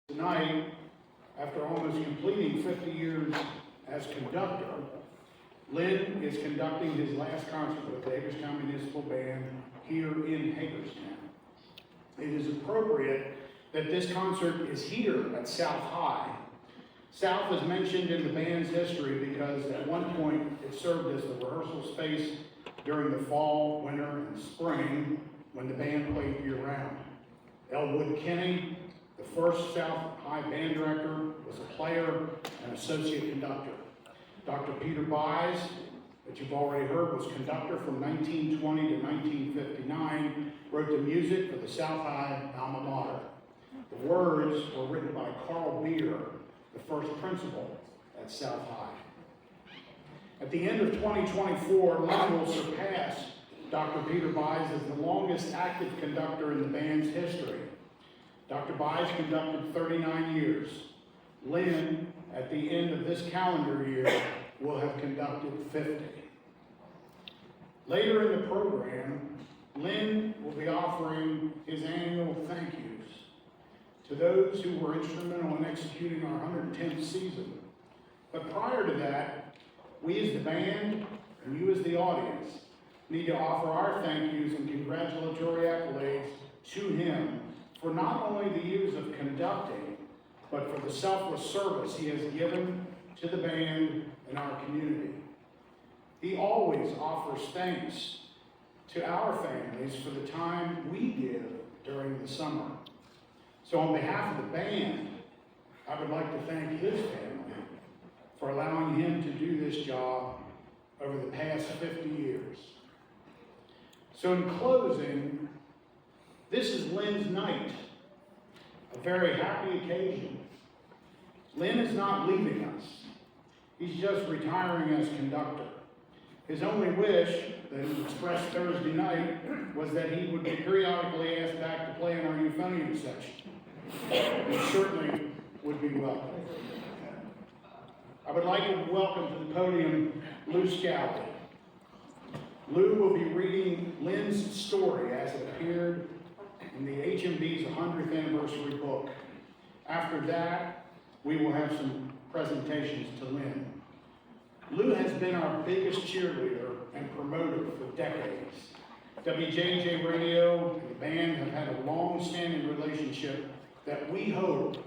Tonight, after almost completing 50 years as conductor, Lynn is conducting his last concert with the Hagerstown Municipal Band here in Hagerstown. It is appropriate that this concert is here at South High. South is mentioned in the band's history because at one point it served as the rehearsal space during the fall, winter, and spring when the band played year-round. Elwood Kinney, the first South High band director, was a player and associate conductor. Dr. Peter Buys, that you've already heard, was conductor from 1920 to 1959, wrote the music for the South High alma mater. The words were written by Carl Beer, the first principal at South High. At the end of 2024, Lynn will surpass Dr. Peter Buys as the longest active conductor in the band's history. Dr. Buys conducted 39 years. Lynn, at the end of this calendar year, will have conducted 50. Later in the program, Lynn will be offering his annual thank yous to those who were instrumental in executing our 110th season. But prior to that, we as the band and you as the audience need to offer our thank yous and congratulatory accolades to him for not only the years of conducting, but for the selfless service he has given to the band and our community. He always offers thanks to our families for the time we give during the summer. So on behalf of the band, I would like to thank his family for allowing him to do this job over the past 50 years. So in closing, this is Lynn's night, a very happy occasion. Lynn is not leaving us. He's just retiring as conductor. His only wish that he expressed Thursday night was that he would be periodically asked back to play in our euphonium section. He certainly would be welcome. I would like to welcome to the podium Lou Scally. Lou will be reading Lynn's story as it appeared in the HMB's 100th anniversary book. After that, we will have some presentations to Lynn. Lou has been our biggest cheerleader and promoter for decades. WJJ Radio and the band have had a long-standing relationship that we hope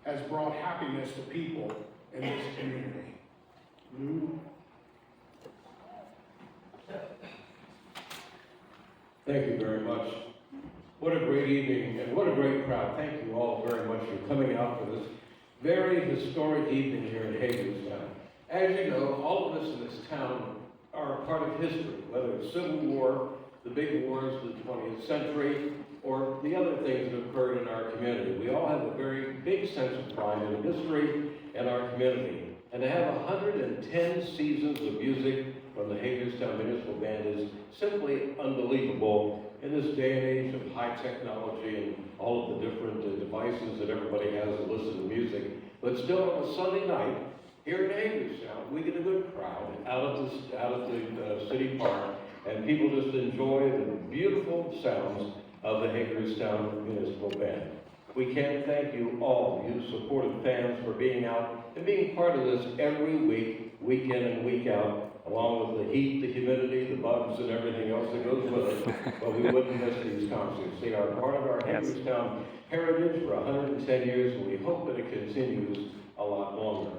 has brought happiness to people in this community. Lou? Thank you very much. What a great evening and what a great crowd. Thank you all very much for coming out for this very historic evening here in Hagerstown. As you know, all of us in this town are a part of history, whether it's Civil War, the big wars of the 20th century, or the other things that occurred in our community. We all have a very big sense of pride in history and our community. And to have 110 seasons of music from the Hagerstown Municipal Band is simply unbelievable in this day and age of high technology and all of the different devices that everybody has to listen to music. But still, on a Sunday night, here in Hagerstown, we get a good crowd out of the city park, and people just enjoy the beautiful sounds of the Hagerstown Municipal Band. We can't thank you all, you supportive fans, for being out and being part of this every week, week in and week out, along with the heat, the humidity, the bugs, and everything else that goes with it. But we wouldn't miss these concerts. They are part of our Hagerstown heritage for 110 years, and we hope that it continues a lot longer.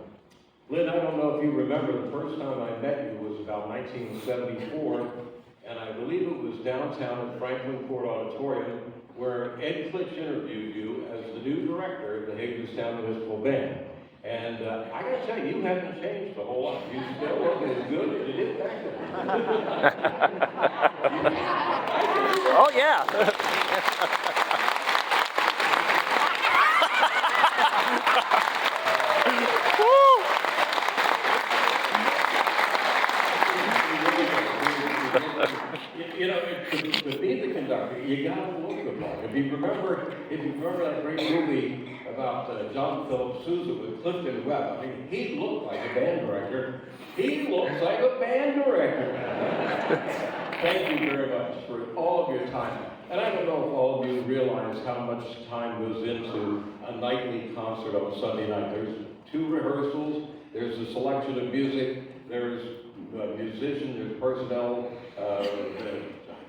Lynn, I don't know if you remember, the first time I met you was about 1974, and I believe it was downtown at Franklin Court Auditorium, where Ed Klitsch interviewed you as the new director of the Hagerstown Municipal Band. And I gotta tell you, you haven't changed a whole lot. You still look as good as you did back then. Oh, yeah. You know, to be the conductor, you gotta look the part. If you remember that great movie about John Philip Sousa with Clifton Webb, I mean, he looked like a band director. He looks like a band director. Thank you very much for all of your time. And I don't know if all of you realize how much time goes into a nightly concert on Sunday night. There's 2 rehearsals, there's a selection of music, there's musicians, there's personnel,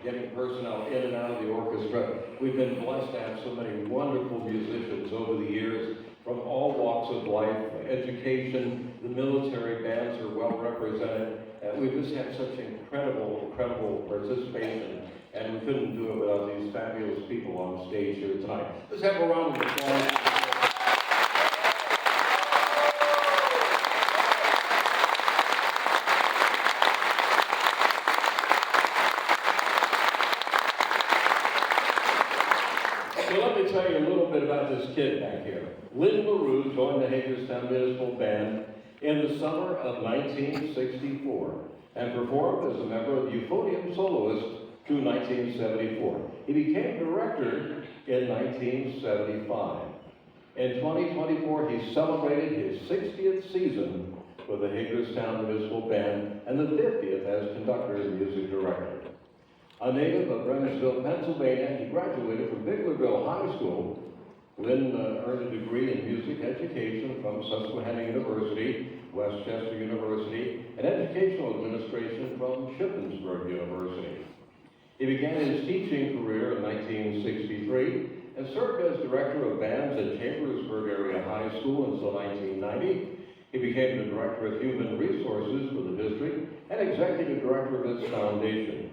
getting personnel in and out of the orchestra. We've been blessed to have so many wonderful musicians over the years from all walks of life, education, the military bands are well represented. We've just had such incredible participation, and we couldn't do it without these fabulous people on stage here tonight. Let's have a round of applause. So let me tell you a little bit about this kid back here. Lynn Lerew joined the Hagerstown Municipal Band in the summer of 1964 and performed as a member of the euphonium soloist through 1974. He became director in 1975. In 2024, he celebrated his 60th season with the Hagerstown Municipal Band and the 50th as conductor and music director. A native of Brennersville, Pennsylvania, he graduated from Biglerville High School. Lynn earned a degree in music education from Susquehanna University, Westchester University, and educational administration from Shippensburg University. He began his teaching career in 1963 and served as director of bands at Chambersburg Area High School until 1990. He became the director of human resources for the district and executive director of its foundation.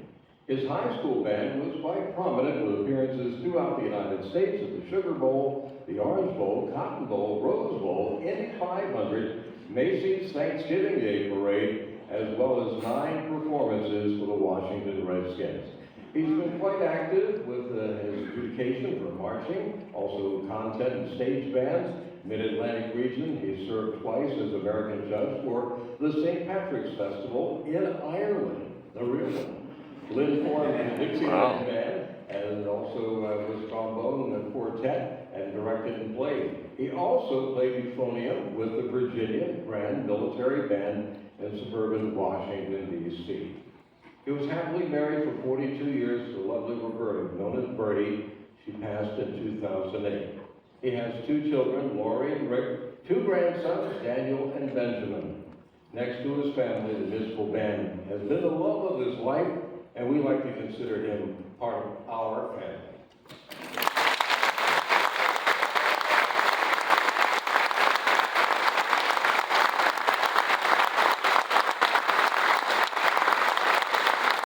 His high school band was quite prominent with appearances throughout the United States at the Sugar Bowl, the Orange Bowl, Cotton Bowl, Rose Bowl, Indy 500, Macy's Thanksgiving Day Parade, as well as 9 performances for the Washington Redskins. He's been quite active with his adjudication for marching, also content and stage bands, Mid-Atlantic region. He served twice as American judge for the St. Patrick's Festival in Ireland, the real one. Lynn formed the Dixieland Band and also was trombone and quartet and directed and played. He also played euphonium with the Virginia Grand Military Band in suburban Washington, D.C. He was happily married for 42 years to lovely Roberta, known as Bertie. She passed in 2008. He has 2 children, Lori and Rick, 2 grandsons, Daniel and Benjamin. Next to his family, the municipal band has been the love of his life, and we like to consider him part of our family.